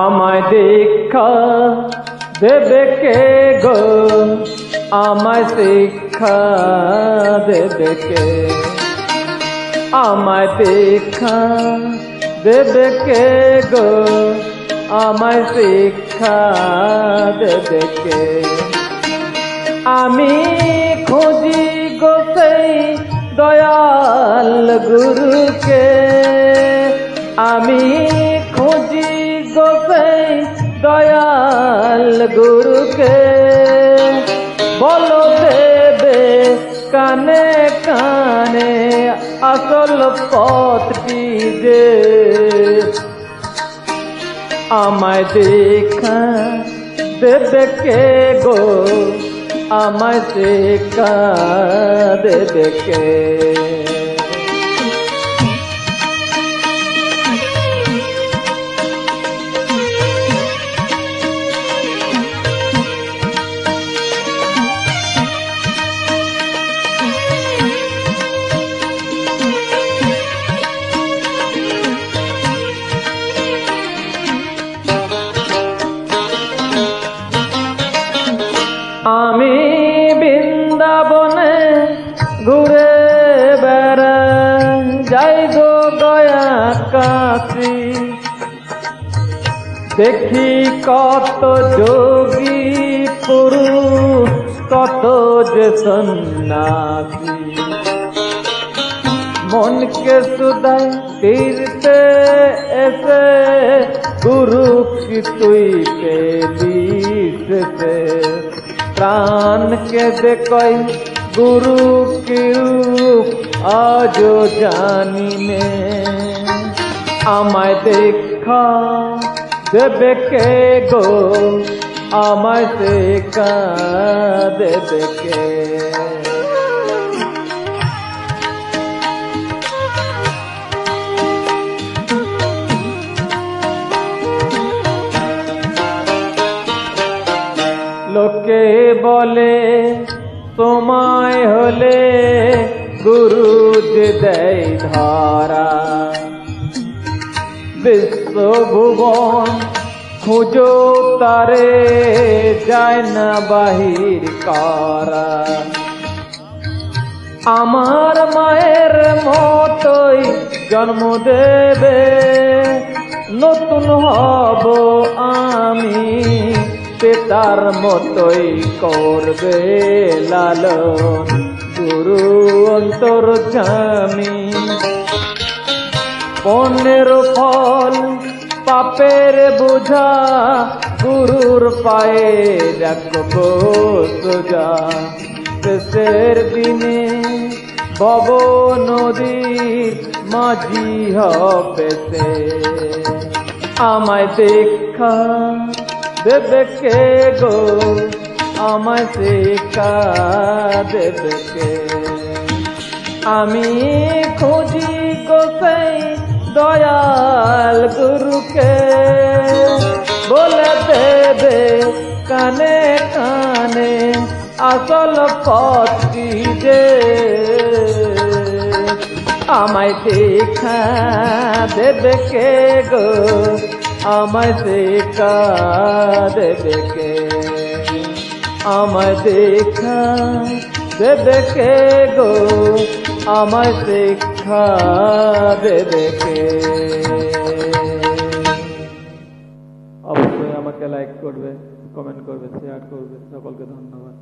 আমায় দীক্ষা দেবে কে গো, আমায় শিক্ষা দেবে কে? আমায় দীক্ষা দেবে কে গো, আমায় শিক্ষা দেবে কে? আমি খুঁজি গো সেই দয়াল গুরুকে, আমি খুঁজি গো সেই দয়াল গুরুকে। বলো দেবে কানে কানে আসল পথটি যে, আমায় দেখা দেবে কে গো, আমায় শিক্ষা দেবে কে? আমি বৃন্দাবনে ঘুরে বেড়াই, যাই গো গয়া কাশী, দেখি কত যোগী পুরুষ, কত যে সন্ন্যাসী। মনকে সুদাই ফিরতে এসে গুরু কি তুই পেলিস সে? প্রাণকে দেখই গুরু কি আজও জানি নে। আমায় দেখা দেবে কে গো, আমায় শিক্ষা দেবে কে? লোকে বলে সময় হলে গুরু যে দেয় ধরা, বিশ্বভুবন খুঁজো তারে যায় না বাহির করা। আমার মায়ের মতোই জন্ম দেবে, নতুন হব আমি, পিতার মতোই করবে লালন গুরু অন্তর্যামী। 15 ফল পাপের বোঝা গুরুর পায়ে রাখবো সোজা। শেষের দিনে ভব নদীর মাঝি হবে সে। আমায় দেখা দেবে কে গো, আমায় শিক্ষা দেবে কে? আমি খুঁজি গো সেই দয়াল গুরুকে, বলে দেবে কানে কানে আসল পথটি যে, আমায় দেখা দেবে কে গো, আমায় শিক্ষা দেবে কে? আমায় দেখা দেবে কে গো, আমায় শিক্ষা দেবে কে? অবশ্যই আমাকে লাইক করবে, কমেন্ট করবে, শেয়ার করবে। সকলকে ধন্যবাদ।